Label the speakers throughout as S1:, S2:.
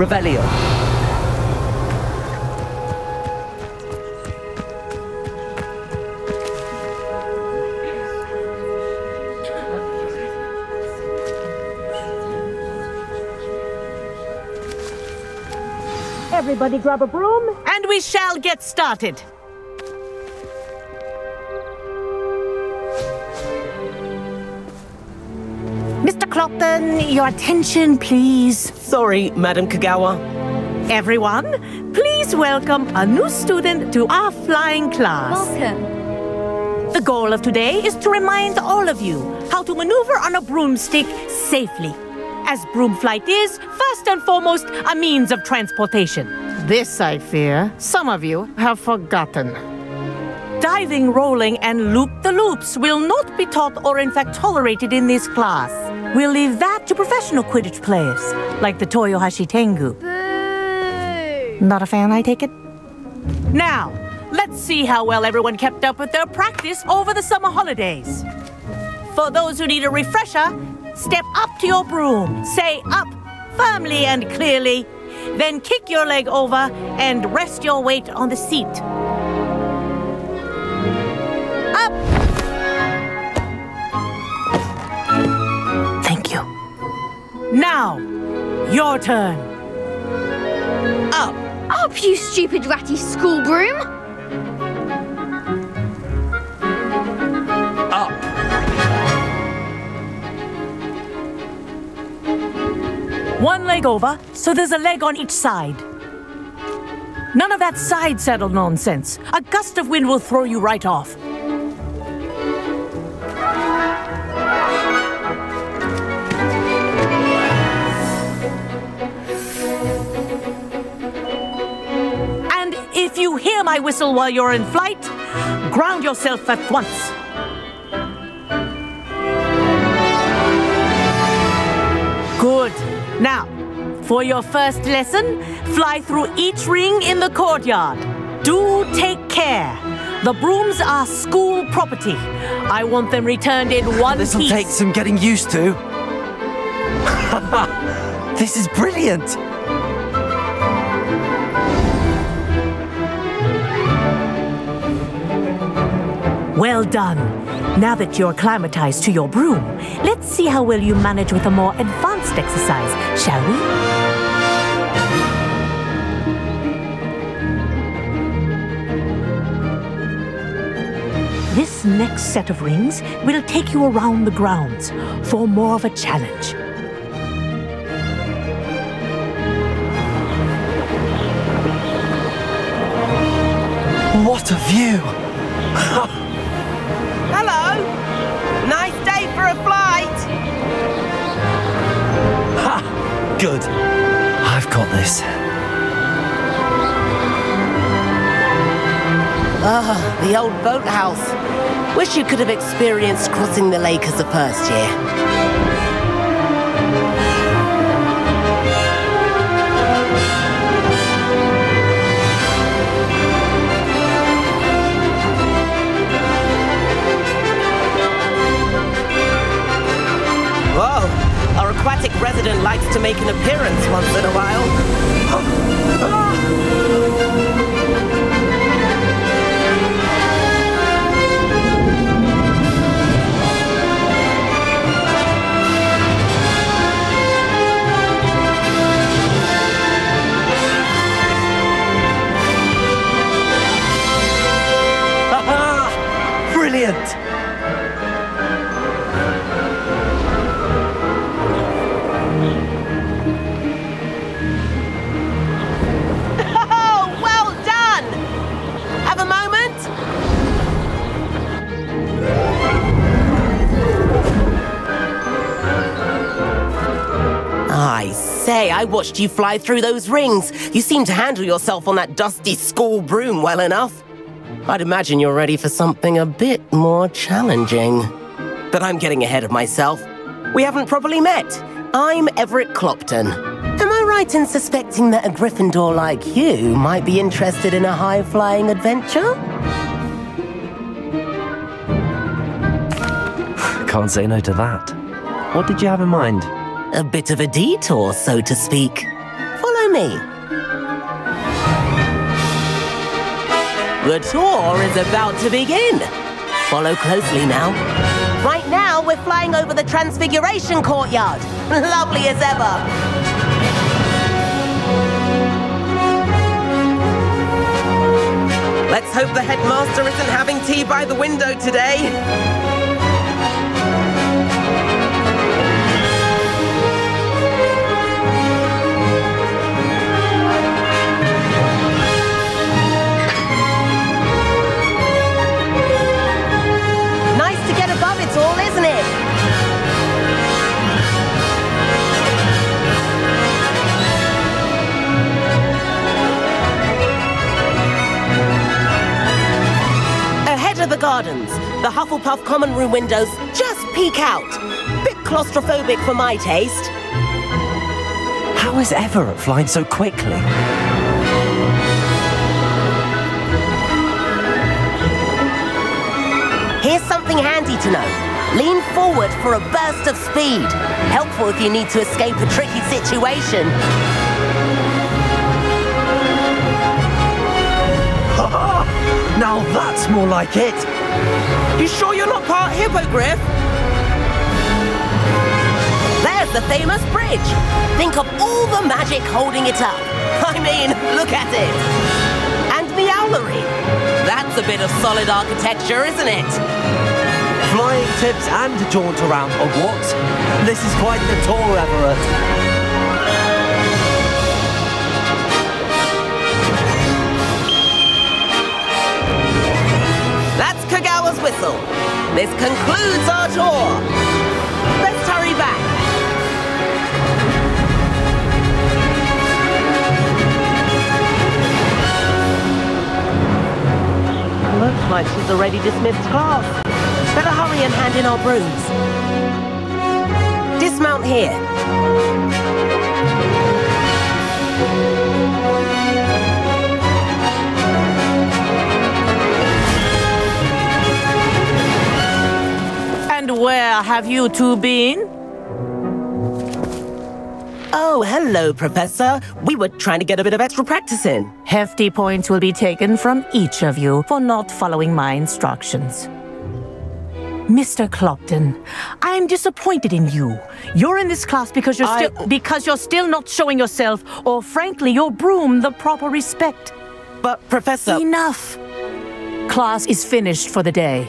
S1: Revelio.
S2: Everybody grab a broom.
S3: And we shall get started. Mr. Clopton, your attention, please.
S1: Sorry, Madam Kagawa.
S3: Everyone, please welcome a new student to our flying class.
S2: Welcome.
S3: The goal of today is to remind all of you how to maneuver on a broomstick safely, as broom flight is, first and foremost, a means of transportation. This, I fear, some of you have forgotten. Diving, rolling, and loop-the-loops will not be taught or in fact tolerated in this class. We'll leave that to professional Quidditch players, like the Toyohashi Tengu.
S2: Boo!
S3: Not a fan, I take it? Now, let's see how well everyone kept up with their practice over the summer holidays. For those who need a refresher, step up to your broom, say up firmly and clearly, then kick your leg over and rest your weight on the seat. Up! Thank you. Now, your turn. Up.
S2: Up, you stupid ratty school broom!
S1: Up.
S3: One leg over, so there's a leg on each side. None of that side saddle nonsense. A gust of wind will throw you right off. And if you hear my whistle while you're in flight, ground yourself at once. Good. Now, for your first lesson, fly through each ring in the courtyard. Do take care. The brooms are school property. I want them returned in one piece.
S1: This'll take some getting used to. This is brilliant.
S3: Well done. Now that you're acclimatized to your broom, let's see how well you manage with a more advanced exercise, shall we? This next set of rings will take you around the grounds for more of a challenge.
S1: What a view!
S4: Hello! Nice day for a flight!
S1: Ha! Good. I've got this.
S4: Ah, the old boathouse. Wish you could have experienced crossing the lake as a first year. Whoa, our aquatic resident likes to make an appearance once in a while.
S1: Brilliant!
S4: Oh, well done! Have a moment? I say, I watched you fly through those rings. You seem to handle yourself on that dusty school broom well enough. I'd imagine you're ready for something a bit more challenging. But I'm getting ahead of myself. We haven't properly met. I'm Everett Clopton. Am I right in suspecting that a Gryffindor like you might be interested in a high-flying adventure?
S1: Can't say no to that. What did you have in mind?
S4: A bit of a detour, so to speak. Follow me. The tour is about to begin. Follow closely now. Right now, we're flying over the Transfiguration Courtyard. Lovely as ever. Let's hope the headmaster isn't having tea by the window today. Nice to get above it all, isn't it? Ahead of the gardens, the Hufflepuff common room windows just peek out. Bit claustrophobic for my taste.
S1: How is Everett flying so quickly?
S4: Here's something handy to know. Lean forward for a burst of speed. Helpful if you need to escape a tricky situation.
S1: Now that's more like it.
S4: You sure you're not part hippogriff? There's the famous bridge. Think of all the magic holding it up. I mean, look at it. And Meowlery. That's a bit of solid architecture, isn't it?
S1: Flying tips and a jaunt around Hogwarts. This is quite the tour, Everett.
S4: That's Kagawa's whistle. This concludes our tour. Let's hurry back. Looks like she's already dismissed class. Better hurry and hand in our brooms. Dismount here.
S3: And where have you two been?
S4: Oh, hello, Professor. We were trying to get a bit of extra practice in.
S3: Hefty points will be taken from each of you for not following my instructions. Mr. Clopton, I am disappointed in you. You're in this class because you're still not showing yourself, or frankly, your broom, the proper respect.
S4: But, Professor...
S3: Enough. Class is finished for the day.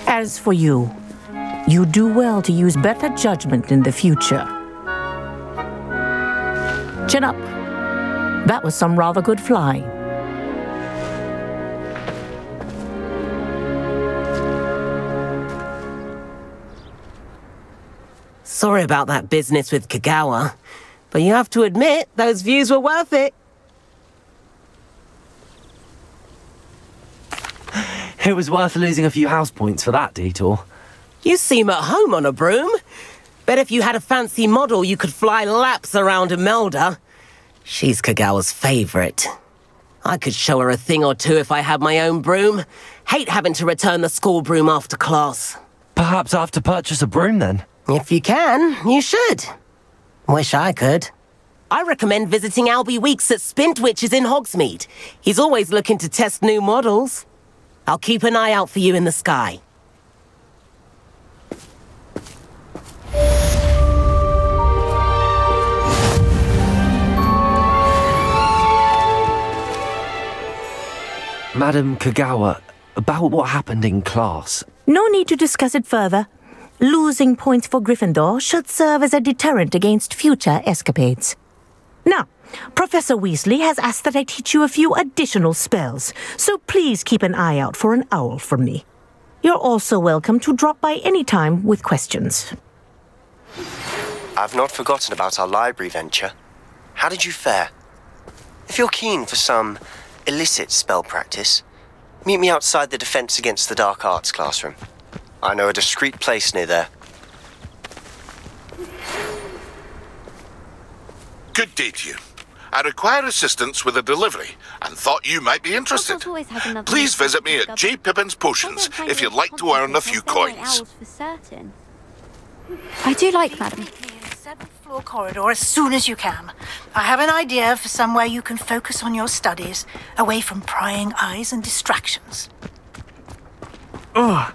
S3: As for you, you do well to use better judgment in the future. Chin up. That was some rather good flying.
S4: Sorry about that business with Kagawa, but you have to admit, those views were worth it.
S1: It was worth losing a few house points for that detour.
S4: You seem at home on a broom. Bet if you had a fancy model, you could fly laps around Imelda. She's Kagawa's favorite. I could show her a thing or two if I had my own broom. Hate having to return the school broom after class.
S1: Perhaps I have to purchase a broom then.
S4: If you can, you should. Wish I could. I recommend visiting Albie Weeks at Spintwitches in Hogsmeade. He's always looking to test new models. I'll keep an eye out for you in the sky.
S1: Madam Kagawa, about what happened in class.
S3: No need to discuss it further. Losing points for Gryffindor should serve as a deterrent against future escapades. Now, Professor Weasley has asked that I teach you a few additional spells, so please keep an eye out for an owl from me. You're also welcome to drop by any time with questions.
S5: I've not forgotten about our library venture. How did you fare? If you're keen for some illicit spell practice, meet me outside the Defense Against the Dark Arts classroom. I know a discreet place near there.
S6: Good day to you. I require assistance with a delivery and thought you might be interested. Please visit me at J. Pippin's Potions if you'd like to earn a few coins.
S2: I do like Madam.
S7: 7th floor corridor as soon as you can. I have an idea for somewhere you can focus on your studies, away from prying eyes and distractions.
S1: Ugh.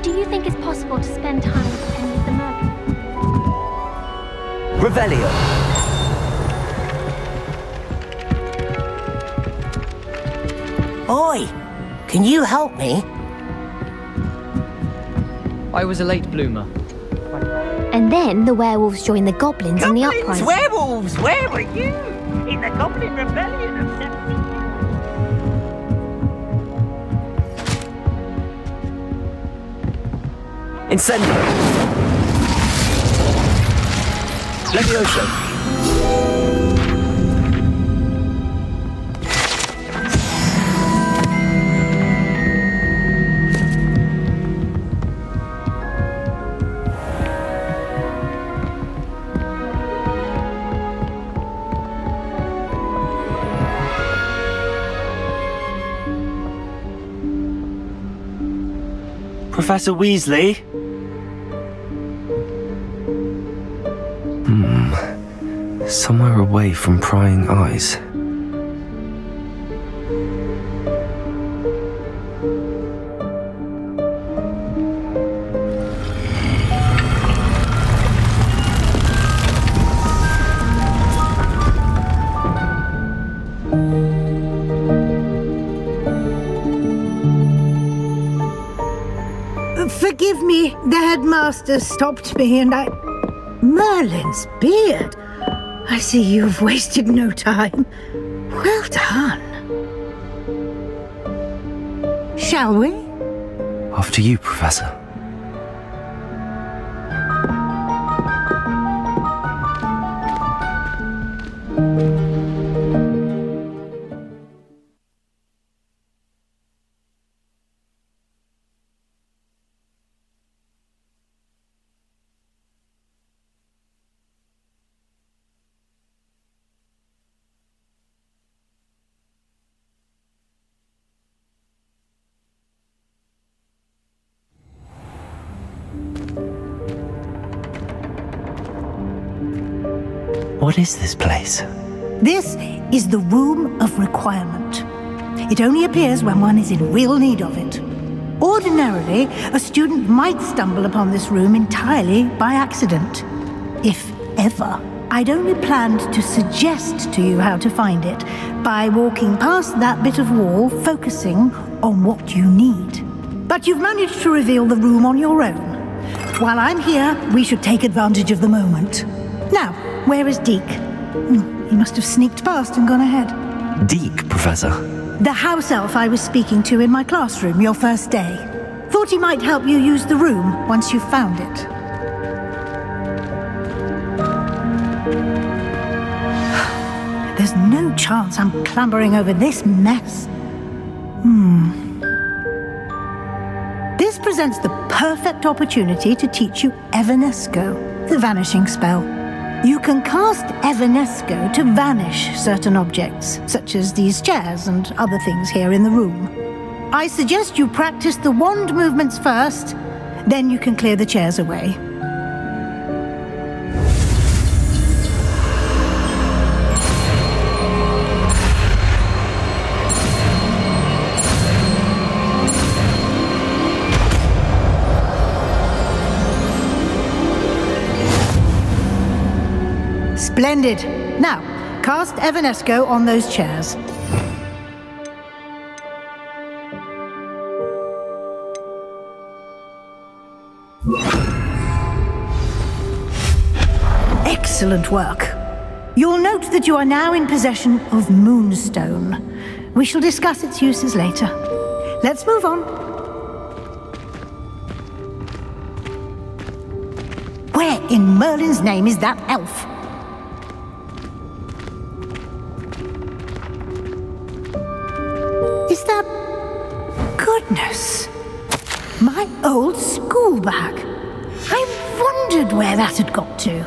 S2: Do you think it's possible to spend time with any of the Merlin?
S1: Revelio.
S4: Oi! Can you help me?
S8: I was a late bloomer.
S2: And then the werewolves joined the goblins in the uprising.
S3: Werewolves! Where were you? In the Goblin Rebellion of 17...
S1: Incendio. Levioso. Professor Weasley? Somewhere away from prying eyes.
S7: Forgive me, the headmaster stopped me and I... Merlin's beard! I see you've wasted no time. Well done. Shall we?
S1: After you, Professor. What is this place?
S7: This is the Room of Requirement. It only appears when one is in real need of it. Ordinarily, a student might stumble upon this room entirely by accident. If ever. I'd only planned to suggest to you how to find it by walking past that bit of wall, focusing on what you need. But you've managed to reveal the room on your own. While I'm here, we should take advantage of the moment. Now, where is Deke? He must have sneaked past and gone ahead.
S1: Deke, Professor.
S7: The house elf I was speaking to in my classroom your first day. Thought he might help you use the room once you've found it. There's no chance I'm clambering over this mess. This presents the perfect opportunity to teach you Evanesco, the vanishing spell. You can cast Evanesco to vanish certain objects, such as these chairs and other things here in the room. I suggest you practice the wand movements first, then you can clear the chairs away. Splendid. Now, cast Evanesco on those chairs. Excellent work. You'll note that you are now in possession of Moonstone. We shall discuss its uses later. Let's move on. Where in Merlin's name is that elf? Is that... Goodness! My old school bag. I wondered where that had got to.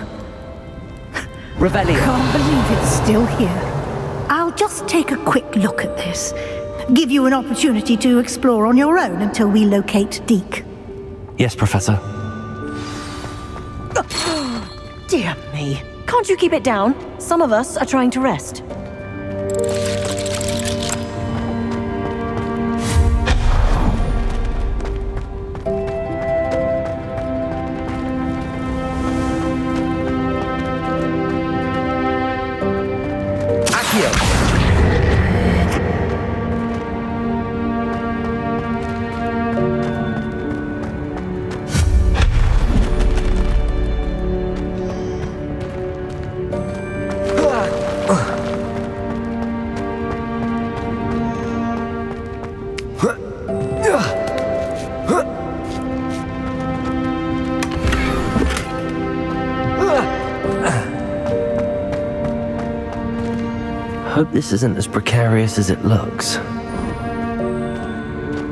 S1: Revelio.
S7: Can't believe it's still here. I'll just take a quick look at this. Give you an opportunity to explore on your own until we locate Deke.
S1: Yes, Professor.
S9: Dear me. Can't you keep it down? Some of us are trying to rest.
S1: Hope this isn't as precarious as it looks.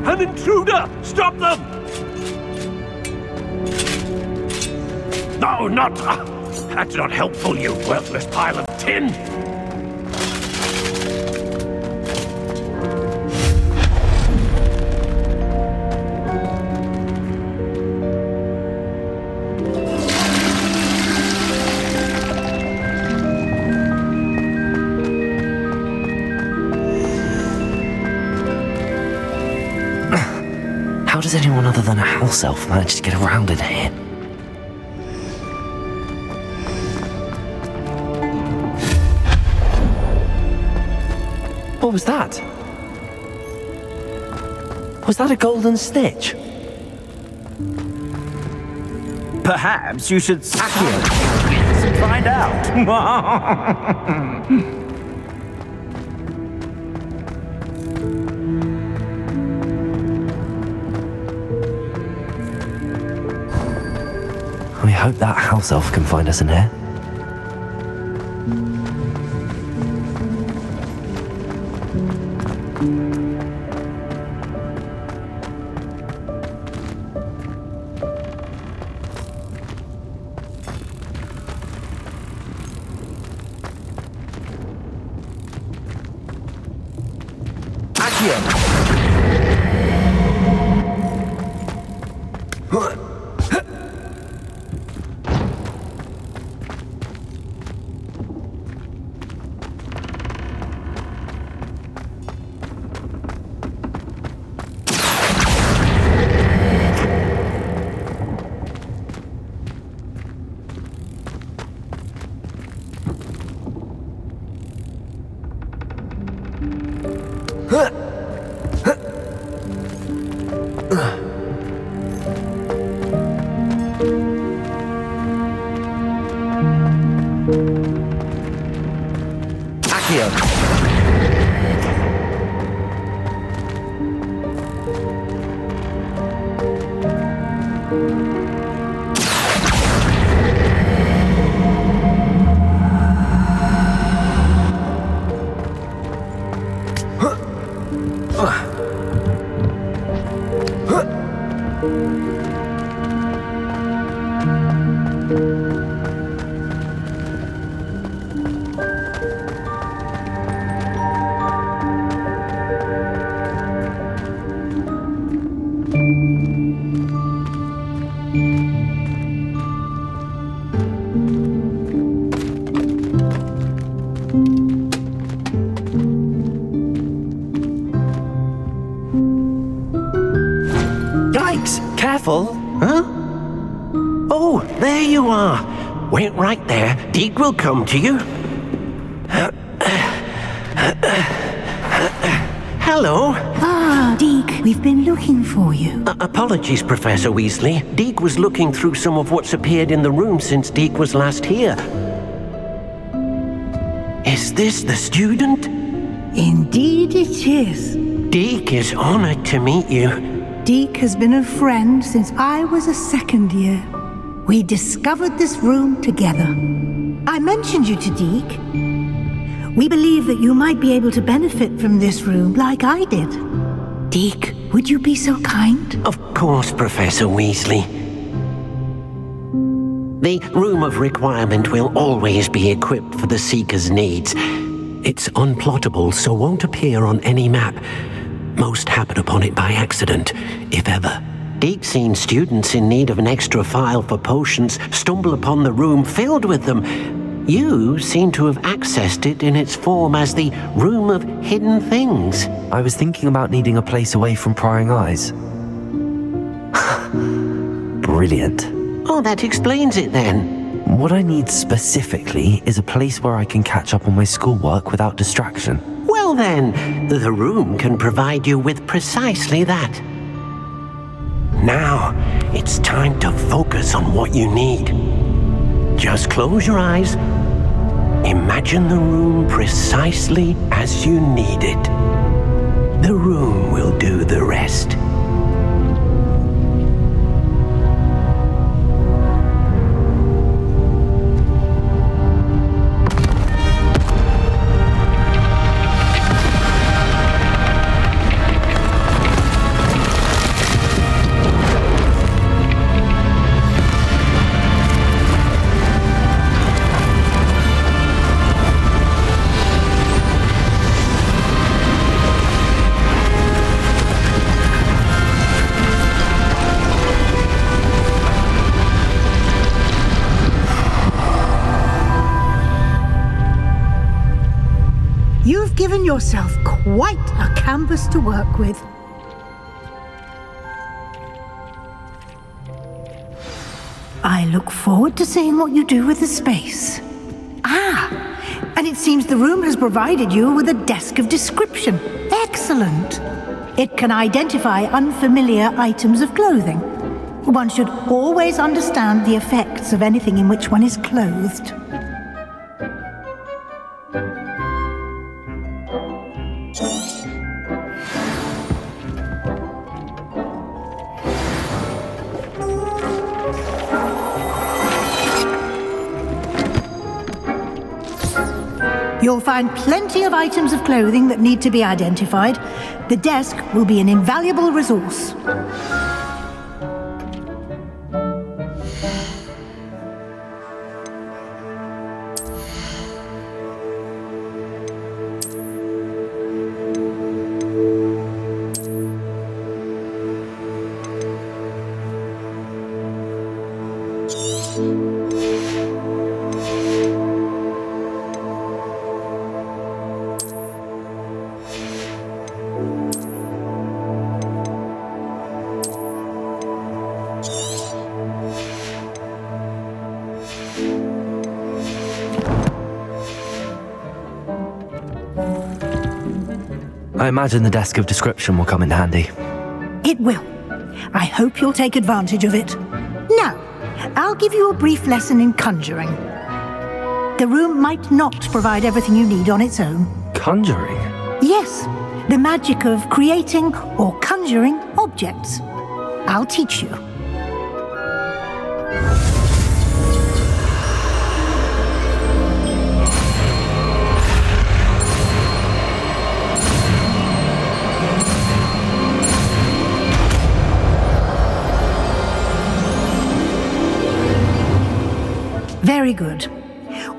S10: An intruder! Stop them! No, not... that's not helpful, you worthless pile of tin!
S1: How does anyone other than a house elf manage to get around in here? What was that? Was that a golden stitch?
S10: Perhaps you should sack him and find out.
S1: We hope that house elf can find us in here.
S11: Careful, huh? Oh, there you are. Wait right there. Deke will come to you. Hello.
S7: Ah, Deke, we've been looking for you.
S11: Apologies, Professor Weasley. Deke was looking through some of what's appeared in the room since Deke was last here. Is this the student?
S7: Indeed it is.
S11: Deke is honored to meet you.
S7: Deke has been a friend since I was a second year. We discovered this room together. I mentioned you to Deke. We believe that you might be able to benefit from this room like I did. Deke, would you be so kind?
S11: Of course, Professor Weasley. The Room of Requirement will always be equipped for the Seeker's needs. It's unplottable, so won't appear on any map. Most happen upon it by accident, if ever. Deke's seen students in need of an extra file for potions stumble upon the room filled with them. You seem to have accessed it in its form as the Room of Hidden Things.
S12: I was thinking about needing a place away from prying eyes. Brilliant.
S11: Oh, that explains it then.
S12: What I need specifically is a place where I can catch up on my schoolwork without distraction.
S11: Well then, the room can provide you with precisely that. Now, it's time to focus on what you need. Just close your eyes. Imagine the room precisely as you need it. The room will do the rest.
S7: You've given yourself quite a canvas to work with. I look forward to seeing what you do with the space. Ah, and it seems the room has provided you with a desk of description. Excellent. It can identify unfamiliar items of clothing. One should always understand the effects of anything in which one is clothed. You'll find plenty of items of clothing that need to be identified. The desk will be an invaluable resource.
S12: I imagine the desk of description will come in handy.
S7: It will. I hope you'll take advantage of it. Now, I'll give you a brief lesson in conjuring. The room might not provide everything you need on its own.
S12: Conjuring?
S7: Yes, the magic of creating or conjuring objects. I'll teach you. Very good.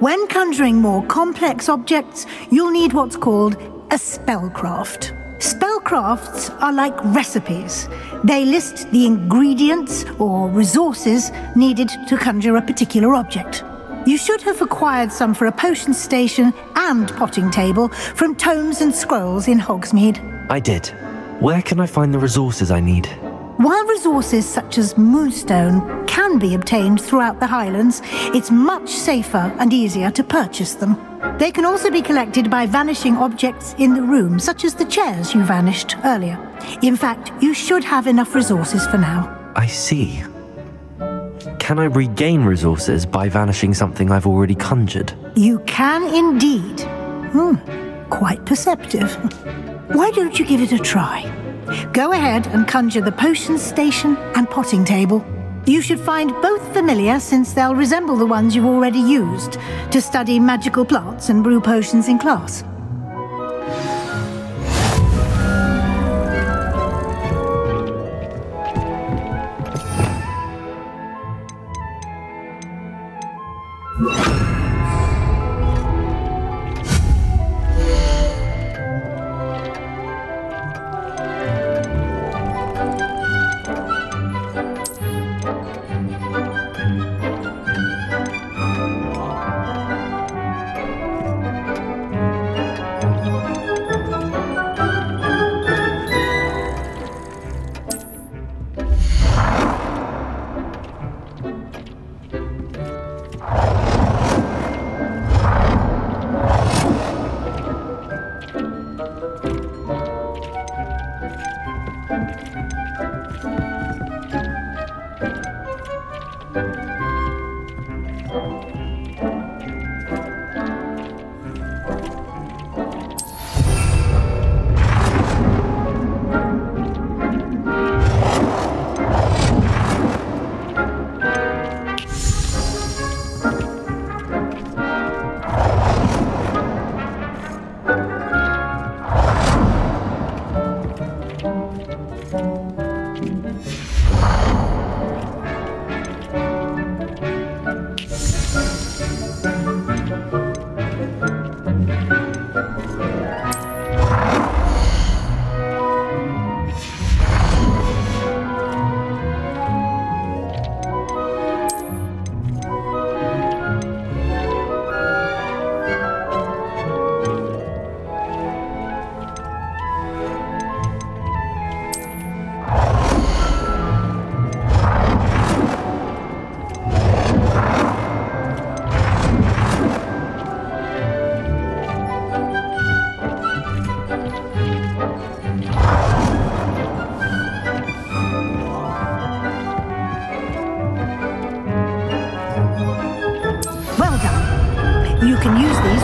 S7: When conjuring more complex objects, you'll need what's called a spellcraft. Spellcrafts are like recipes. They list the ingredients or resources needed to conjure a particular object. You should have acquired some for a potion station and potting table from tomes and scrolls in Hogsmeade.
S12: I did. Where can I find the resources I need?
S7: While resources such as Moonstone can be obtained throughout the Highlands, it's much safer and easier to purchase them. They can also be collected by vanishing objects in the room, such as the chairs you vanished earlier. In fact, you should have enough resources for now.
S12: I see. Can I regain resources by vanishing something I've already conjured?
S7: You can indeed. Quite perceptive. Why don't you give it a try? Go ahead and conjure the potion station and potting table. You should find both familiar, since they'll resemble the ones you've already used to study magical plants and brew potions in class.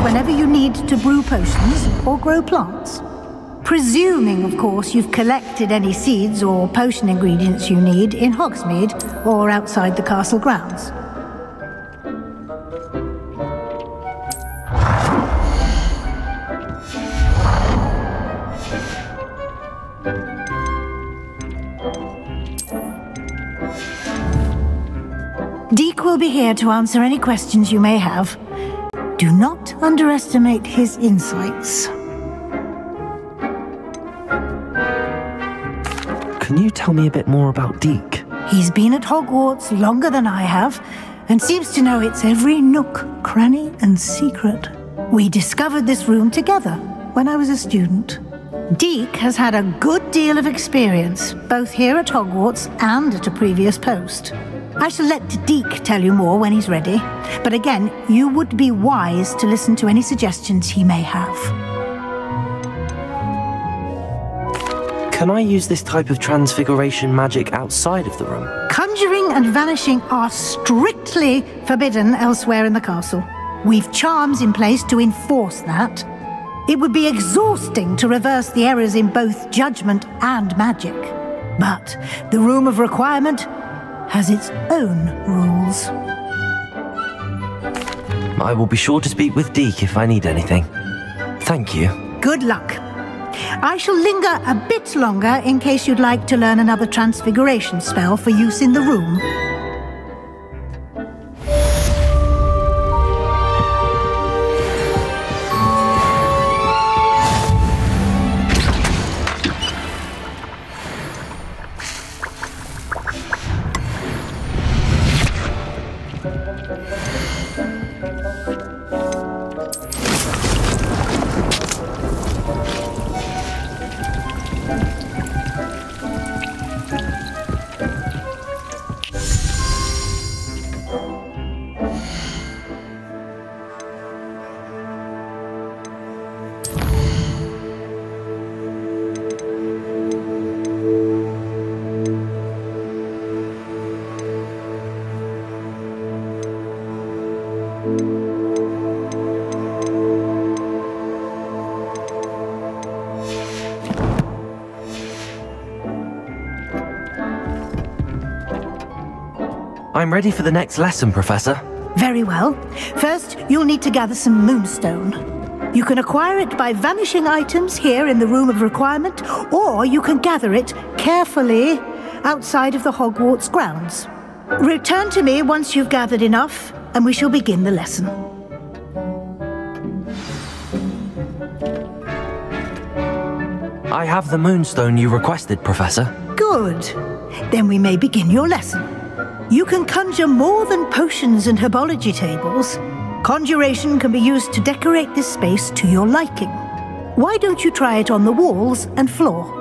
S7: Whenever you need to brew potions or grow plants. Presuming, of course, you've collected any seeds or potion ingredients you need in Hogsmeade or outside the castle grounds. Deek will be here to answer any questions you may have. Do not underestimate his insights.
S12: Can you tell me a bit more about Deek?
S7: He's been at Hogwarts longer than I have, and seems to know its every nook, cranny, and secret. We discovered this room together when I was a student. Deek has had a good deal of experience, both here at Hogwarts and at a previous post. I shall let Deek tell you more when he's ready, but again, you would be wise to listen to any suggestions he may have.
S12: Can I use this type of transfiguration magic outside of the room?
S7: Conjuring and vanishing are strictly forbidden elsewhere in the castle. We've charms in place to enforce that. It would be exhausting to reverse the errors in both judgment and magic. But the Room of Requirement has its own rules.
S12: I will be sure to speak with Deek if I need anything. Thank you.
S7: Good luck. I shall linger a bit longer in case you'd like to learn another transfiguration spell for use in the room.
S12: I'm ready for the next lesson, Professor.
S7: Very well. First, you'll need to gather some moonstone. You can acquire it by vanishing items here in the Room of Requirement, or you can gather it carefully outside of the Hogwarts grounds. Return to me once you've gathered enough, and we shall begin the lesson.
S12: I have the moonstone you requested, Professor.
S7: Good. Then we may begin your lesson. You can conjure more than potions and herbology tables. Conjuration can be used to decorate this space to your liking. Why don't you try it on the walls and floor?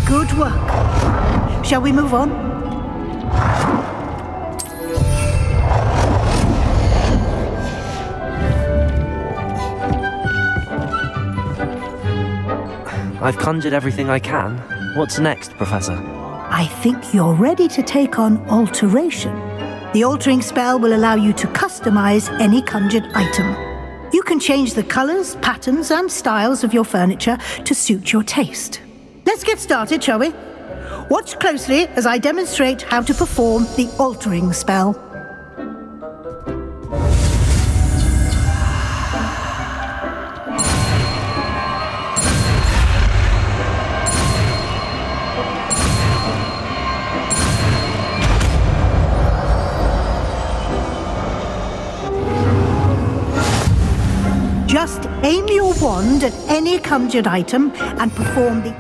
S7: Good work. Shall we move on?
S12: I've conjured everything I can. What's next, Professor?
S7: I think you're ready to take on alteration. The altering spell will allow you to customize any conjured item. You can change the colors, patterns, and styles of your furniture to suit your taste. Let's get started, shall we? Watch closely as I demonstrate how to perform the altering spell. Just aim your wand at any conjured item and perform the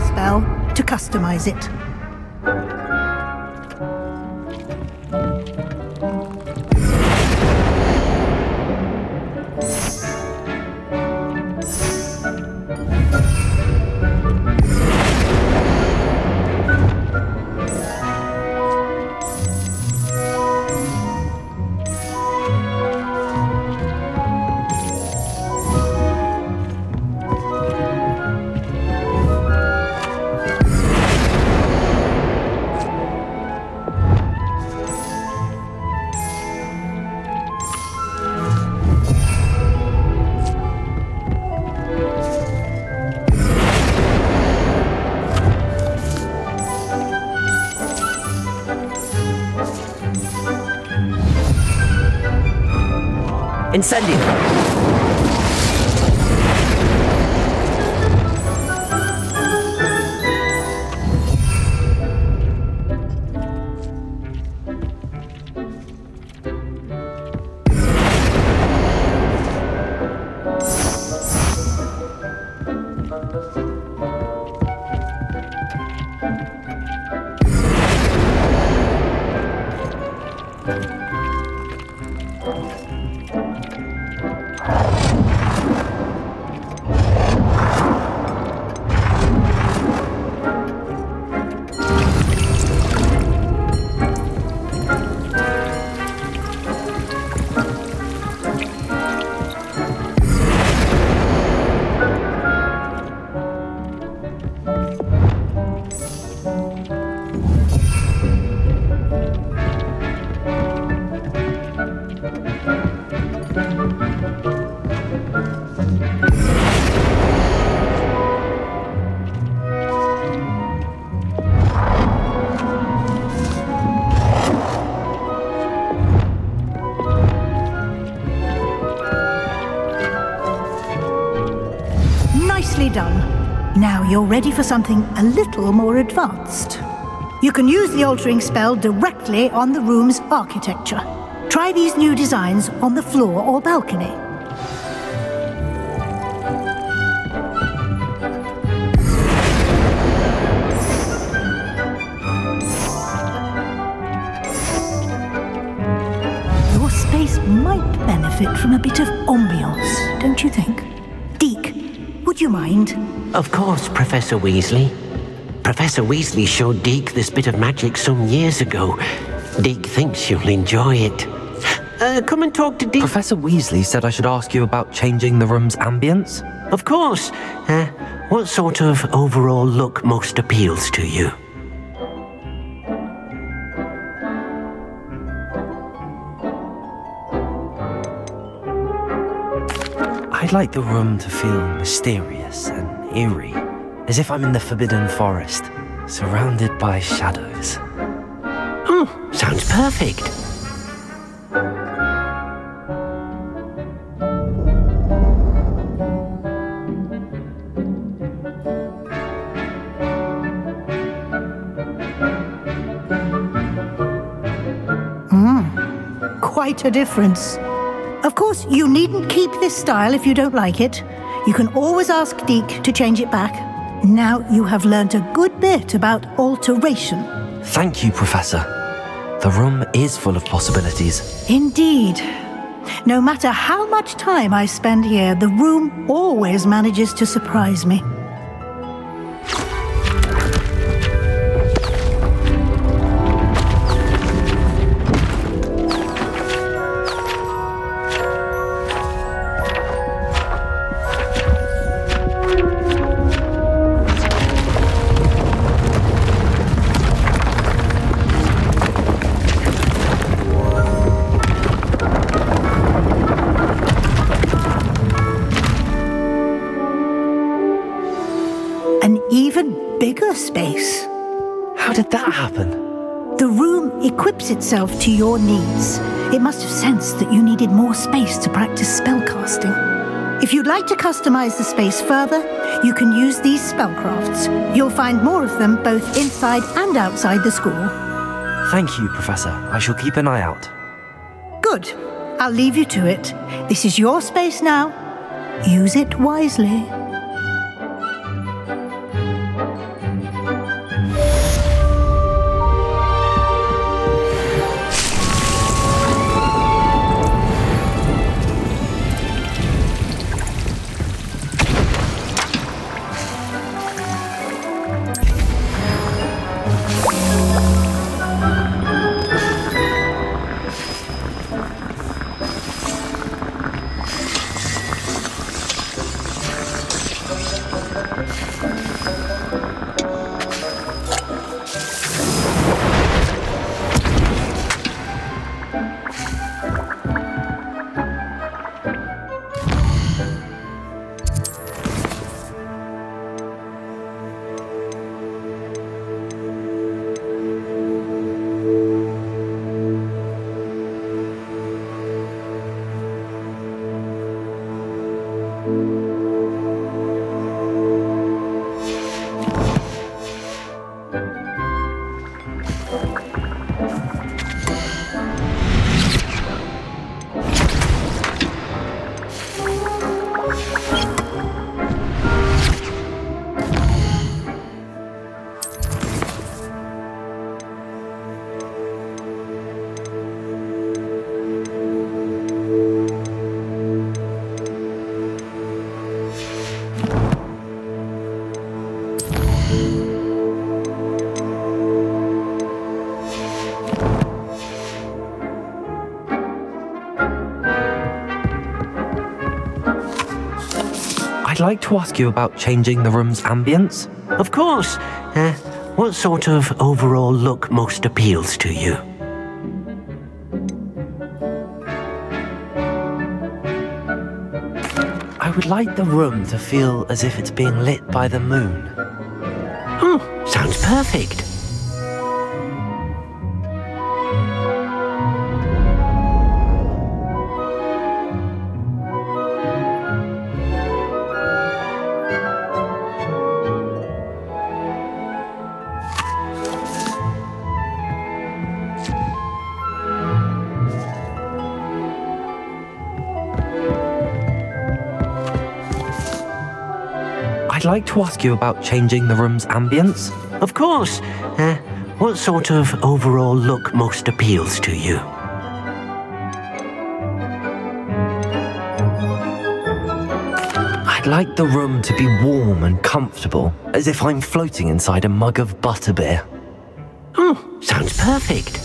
S7: spell to customize it.
S1: Incendio! Nicely done. Now you're ready for something a little more advanced. You can use the altering spell directly on the room's architecture. Try these new designs on the floor or balcony. Your space might benefit from a bit of ambiance, don't you think? Deke, would you mind?
S11: Of course, Professor Weasley. Professor Weasley showed Deke this bit of magic some years ago. Deke thinks you'll enjoy it. Come and talk to Deke.
S12: Professor Weasley said I should ask you about changing the room's ambience.
S11: Of course. What sort of overall look most appeals to you?
S12: I'd like the room to feel mysterious and eerie, as if I'm in the Forbidden Forest, surrounded by shadows.
S11: Oh, sounds perfect.
S7: Quite a difference. Of course, you needn't keep this style if you don't like it. You can always ask Deke to change it back. Now you have learnt a good bit about alteration.
S12: Thank you, Professor. The room is full of possibilities.
S7: Indeed. No matter how much time I spend here, the room always manages to surprise me.
S12: did that happen?
S1: The room equips itself to your needs. It must have sensed that you needed more space to practice spellcasting. If you'd like to customize the space further, you can use these spellcrafts. You'll find more of them both inside and outside the school.
S12: Thank you, Professor. I shall keep an eye out.
S1: Good. I'll leave you to it. This is your space now. Use it wisely.
S12: I'd like to ask you about changing the room's ambience.
S11: Of course. What sort of overall look most appeals to you?
S12: I would like the room to feel as if it's being lit by the moon.
S11: Oh, sounds perfect.
S12: I'd like to ask you about changing the room's ambience.
S11: Of course. What sort of overall look most appeals to you?
S12: I'd like the room to be warm and comfortable, as if I'm floating inside a mug of butterbeer.
S11: Oh, sounds perfect.